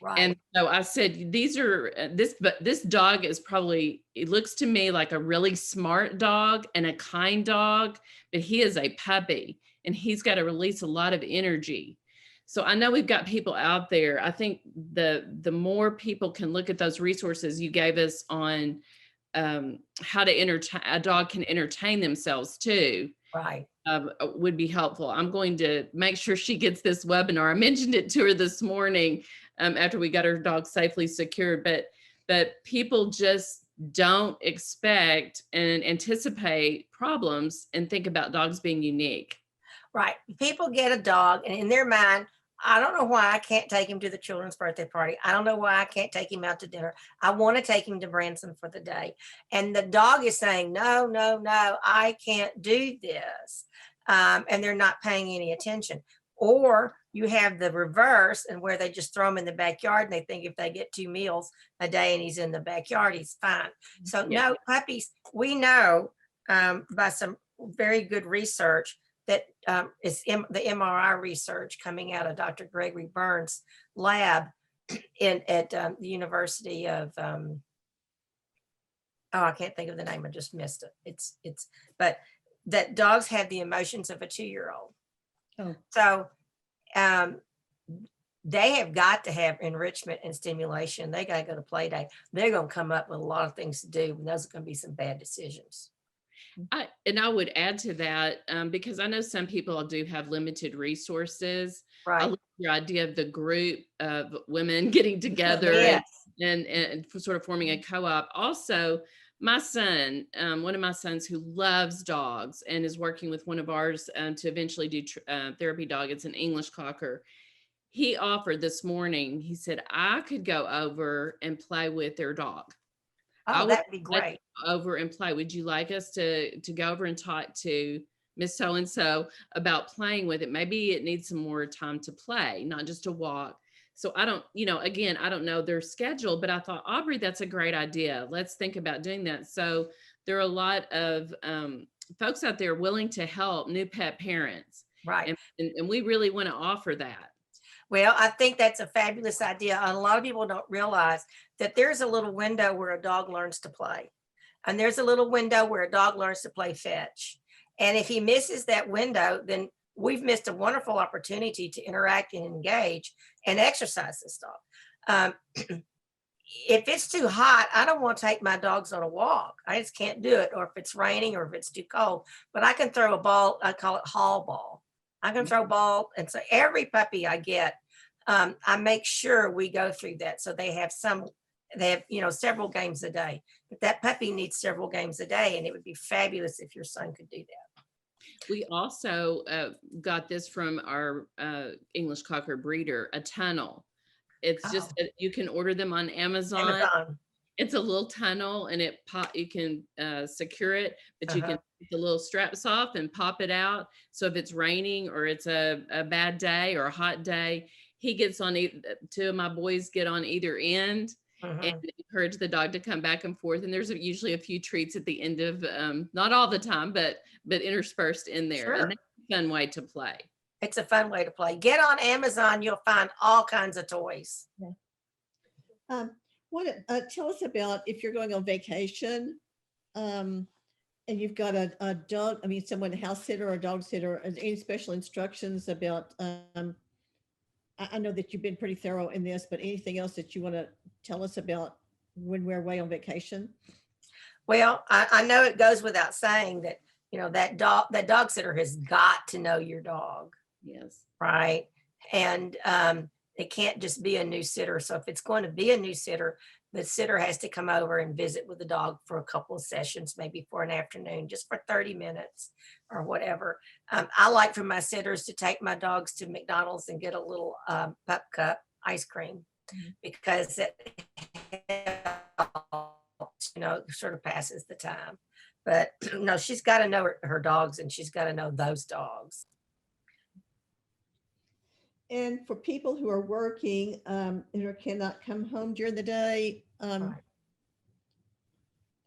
Right. And so I said, this dog is probably, it looks to me like a really smart dog and a kind dog, but he is a puppy and he's got to release a lot of energy. So I know we've got people out there. I think the more people can look at those resources you gave us on how to entertain, a dog can entertain themselves too. Right. Would be helpful. I'm going to make sure she gets this webinar. I mentioned it to her this morning after we got her dog safely secured, but people just don't expect and anticipate problems and think about dogs being unique. Right. People get a dog and in their mind, I don't know why I can't take him to the children's birthday party. I don't know why I can't take him out to dinner. I want to take him to Branson for the day. And the dog is saying, no, I can't do this. And they're not paying any attention. Or you have the reverse and where they just throw him in the backyard and they think if they get 2 meals a day and he's in the backyard, he's fine. So no, puppies, we know by some very good research that is the MRI research coming out of Dr. Gregory Burns' lab at the University of, I can't think of the name, I just missed it. But that dogs have the emotions of a 2-year-old. Oh. So they have got to have enrichment and stimulation. They got to go to play day. They're going to come up with a lot of things to do, and those are going to be some bad decisions. I would add to that because I know some people do have limited resources. Right. I look your idea of the group of women getting together Yes. and sort of forming a co-op. Also, my son, one of my sons who loves dogs and is working with one of ours to eventually do therapy dog. It's an English Cocker. He offered this morning, he said, I could go over and play with their dog. I Oh, would that'd be like great. to go over and play. Would you like us to go over and talk to Miss So-and-so about playing with it? Maybe it needs some more time to play, not just to walk. So I don't, again, I don't know their schedule, but I thought, Aubrey, that's a great idea. Let's think about doing that. So there are a lot of folks out there willing to help new pet parents. Right. And we really want to offer that. Well, I think that's a fabulous idea. And a lot of people don't realize that there's a little window where a dog learns to play. And there's a little window where a dog learns to play fetch. And if he misses that window, then we've missed a wonderful opportunity to interact and engage and exercise this dog. If it's too hot, I don't want to take my dogs on a walk. I just can't do it. Or if it's raining or if it's too cold, but I can throw a ball. I call it hall ball. I can throw ball. And so every puppy I get, I make sure we go through that. So they have several games a day, but that puppy needs several games a day. And it would be fabulous if your son could do that. We also got this from our English Cocker breeder, a tunnel. It's just, you can order them on Amazon. It's a little tunnel and you can secure it, but you can take the little straps off and pop it out. So if it's raining or it's a bad day or a hot day, he gets on, two of my boys get on either end and encourage the dog to come back and forth. And there's usually a few treats at the end of, not all the time, but interspersed in there. Sure. And that's a fun way to play. It's a fun way to play. Get on Amazon, you'll find all kinds of toys. Tell us about if you're going on vacation and you've got a dog, someone, a house sitter or a dog sitter, any special instructions about, I know that you've been pretty thorough in this, but anything else that you want to tell us about when we're away on vacation? Well, I know it goes without saying that, that dog sitter has got to know your dog. Yes. Right. And it can't just be a new sitter. So if it's going to be a new sitter, the sitter has to come over and visit with the dog for a couple of sessions, maybe for an afternoon, just for 30 minutes or whatever. I like for my sitters to take my dogs to McDonald's and get a little pup cup ice cream because it sort of passes the time. But no, she's got to know her dogs and she's got to know those dogs. And for people who are working or cannot come home during the day,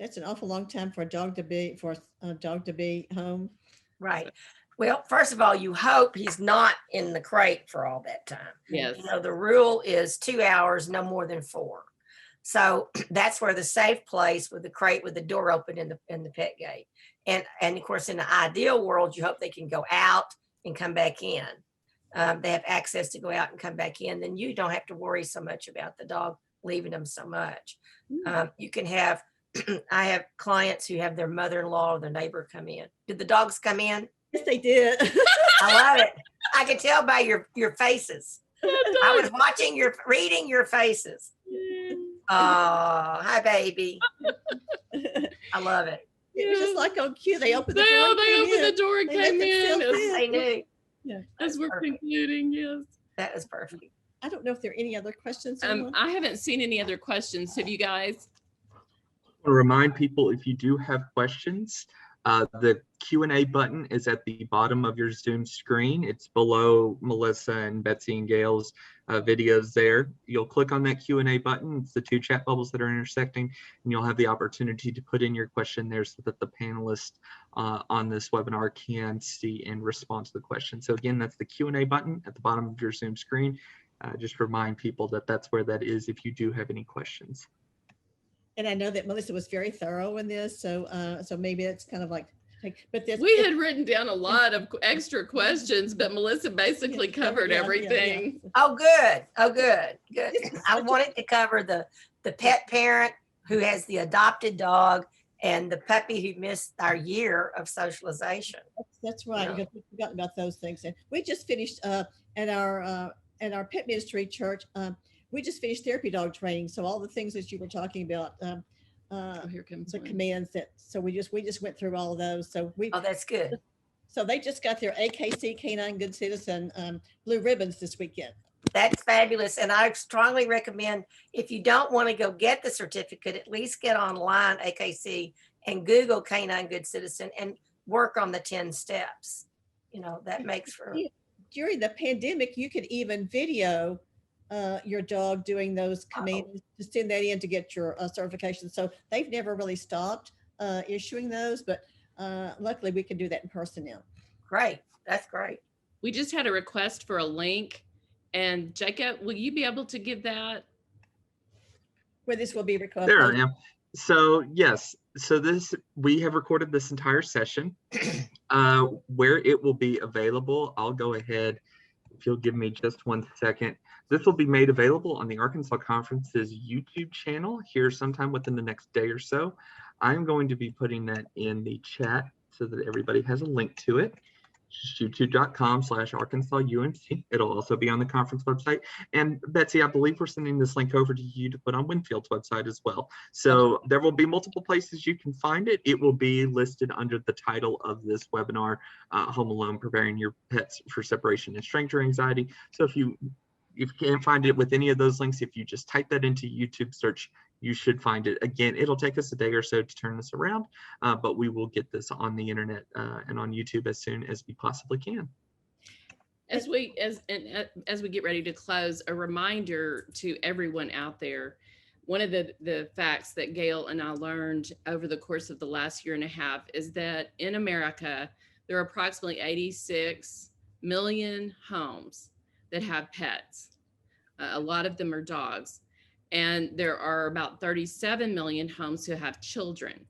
that's an awful long time for a dog to be home. Right. Well, first of all, you hope he's not in the crate for all that time. Yes. The rule is 2 hours, no more than 4. So that's where the safe place with the crate with the door open in the pet gate. And of course, in the ideal world, you hope they can go out and come back in. They have access to go out and come back in, then you don't have to worry so much about the dog leaving them so much. You can have, I have clients who have their mother-in-law or their neighbor come in. Did the dogs come in? Yes, they did. I love it. I can tell by your faces. I was reading your faces. Oh, hi, baby. I love it. It was just like on cue. They opened the door. They opened the door and came in. They knew. Yeah, as we're concluding, yes. That was perfect. I don't know if there are any other questions. I haven't seen any other questions. Have you guys? I want to remind people, if you do have questions, the Q&A button is at the bottom of your Zoom screen. It's below Melissa and Betsy and Gail's videos there. You'll click on that Q&A button. It's the 2 chat bubbles that are intersecting, and you'll have the opportunity to put in your question there so that the panelists on this webinar can see and respond to the question. So again, that's the Q&A button at the bottom of your Zoom screen. Just remind people that that's where that is if you do have any questions. And I know that Melissa was very thorough in this, so maybe it's kind of like, but we had written down a lot of extra questions, but Melissa basically covered everything. Yeah. Oh, good. Oh, good. I wanted to cover the pet parent who has the adopted dog and the puppy who missed our year of socialization. That's right. Because we forgot about those things. And we just finished at our at our pet ministry church, we just finished therapy dog training. So all the things that you were talking about, Oh, here comes the one. commands that, so we just went through all of those. So Oh, that's good. so they just got their AKC Canine Good Citizen blue ribbons this weekend. That's fabulous. And I strongly recommend, if you don't want to go get the certificate, at least get online AKC and Google Canine Good Citizen and work on the 10 steps. You know, that makes for, During the pandemic, you could even video your dog doing those commands to send that in to get your certification. So they've never really stopped issuing those, but luckily we can do that in person now. great. That's great. We just had a request for a link, and Jacob, will you be able to give that? Where this will be recorded. There I am. So yes, so we have recorded this entire session. Where it will be available, I'll go ahead, if you'll give me just 1 second. This will be made available on the Arkansas Conference's YouTube channel here sometime within the next day or so. I'm going to be putting that in the chat so that everybody has a link to it. youtube.com/ArkansasUNC. It'll also be on the conference website. And Betsy, I believe we're sending this link over to you to put on Winfield's website as well. So there will be multiple places you can find it. It will be listed under the title of this webinar, Home Alone, Preparing Your Pets for Separation and Stranger Anxiety. So if you can't find it with any of those links, if you just type that into YouTube search, you should find it. Again, it'll take us a day or so to turn this around, but we will get this on the internet and on YouTube as soon as we possibly can. As we get ready to close, a reminder to everyone out there, one of the facts that Gail and I learned over the course of the last year and a half is that in America, there are approximately 86 million homes that have pets. A lot of them are dogs. And there are about 37 million homes who have children.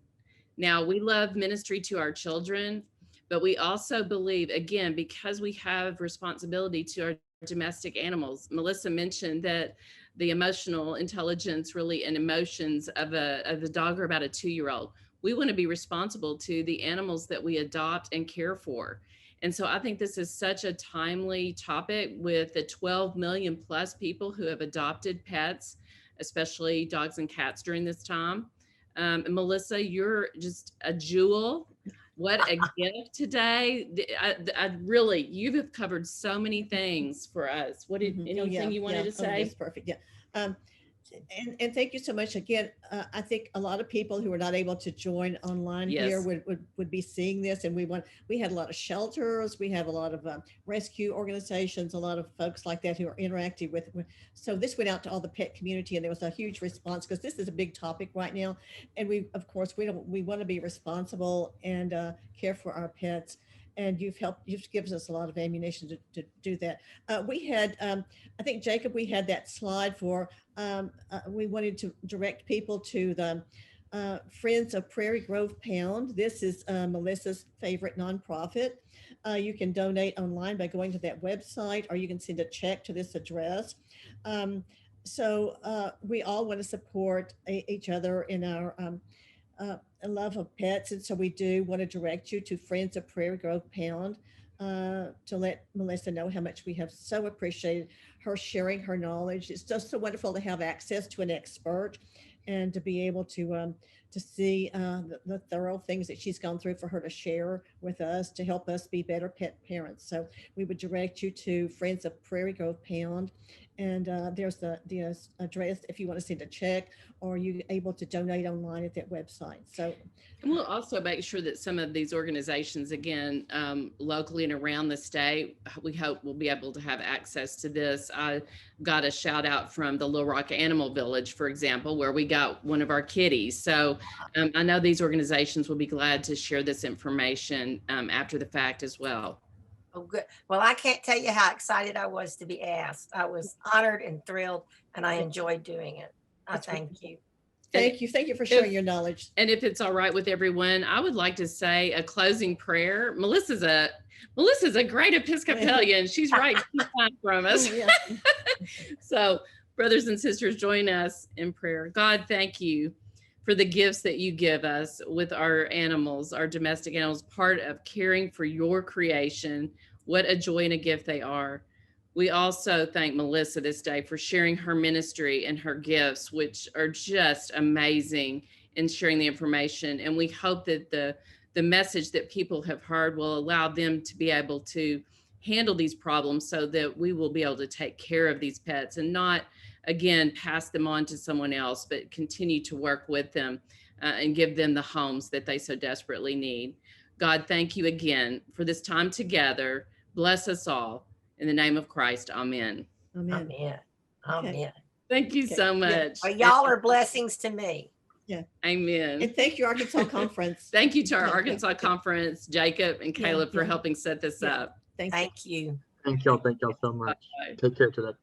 Now, we love ministry to our children, but we also believe, again, because we have responsibility to our domestic animals. Melissa mentioned that the emotional intelligence really and emotions of a dog are about a 2-year-old. We want to be responsible to the animals that we adopt and care for. And so I think this is such a timely topic with the 12 million plus people who have adopted pets, especially dogs and cats during this time. Melissa, you're just a jewel. What a gift today. I really, you have covered so many things for us. What did anything you wanted to say? That's perfect. Yeah. And thank you so much again. I think a lot of people who are not able to join online here would be seeing this, and we had a lot of shelters, we have a lot of rescue organizations, a lot of folks like that who are interacting with. So this went out to all the pet community, and there was a huge response because this is a big topic right now, and we want to be responsible and care for our pets. And you've given us a lot of ammunition to do that. We had, I think, Jacob, we had that slide for, we wanted to direct people to the Friends of Prairie Grove Pound. This is Melissa's favorite nonprofit. You can donate online by going to that website, or you can send a check to this address. So we all want to support each other in our a love of pets, and so we do want to direct you to Friends of Prairie Grove Pound to let Melissa know how much we have so appreciated her sharing her knowledge. It's just so wonderful to have access to an expert and to be able to see the thorough things that she's gone through for her to share with us to help us be better pet parents. So we would direct you to Friends of Prairie Grove Pound. And there's the address if you want to send a check, or you're able to donate online at that website. So, and we'll also make sure that some of these organizations, again, locally and around the state, we hope we'll be able to have access to this. I got a shout out from the Little Rock Animal Village, for example, where we got one of our kitties. So I know these organizations will be glad to share this information after the fact as well. Oh, good. Well, I can't tell you how excited I was to be asked. I was honored and thrilled, and I enjoyed doing it. I thank you. Thank you for sharing your knowledge. And if it's all right with everyone, I would like to say a closing prayer. Melissa's a great Episcopalian. She's right from us. So, brothers and sisters, join us in prayer. God, thank you for the gifts that you give us with our animals, our domestic animals, part of caring for your creation. What a joy and a gift they are. We also thank Melissa this day for sharing her ministry and her gifts, which are just amazing in sharing the information. And we hope that the message that people have heard will allow them to be able to handle these problems so that we will be able to take care of these pets and not, again, pass them on to someone else, but continue to work with them and give them the homes that they so desperately need. God, thank you again for this time together. Bless us all. In the name of Christ, amen. Amen. Amen. Okay. Amen. Thank you Okay, so yeah. much. Well, y'all are blessings to me. Amen. And thank you, Arkansas Conference. Thank you to our Yeah, Arkansas Conference, Jacob and Yeah, Caleb, for yeah. helping set this Yeah. up. Thank you. Thank you. Thank y'all so much. Bye. Take care today.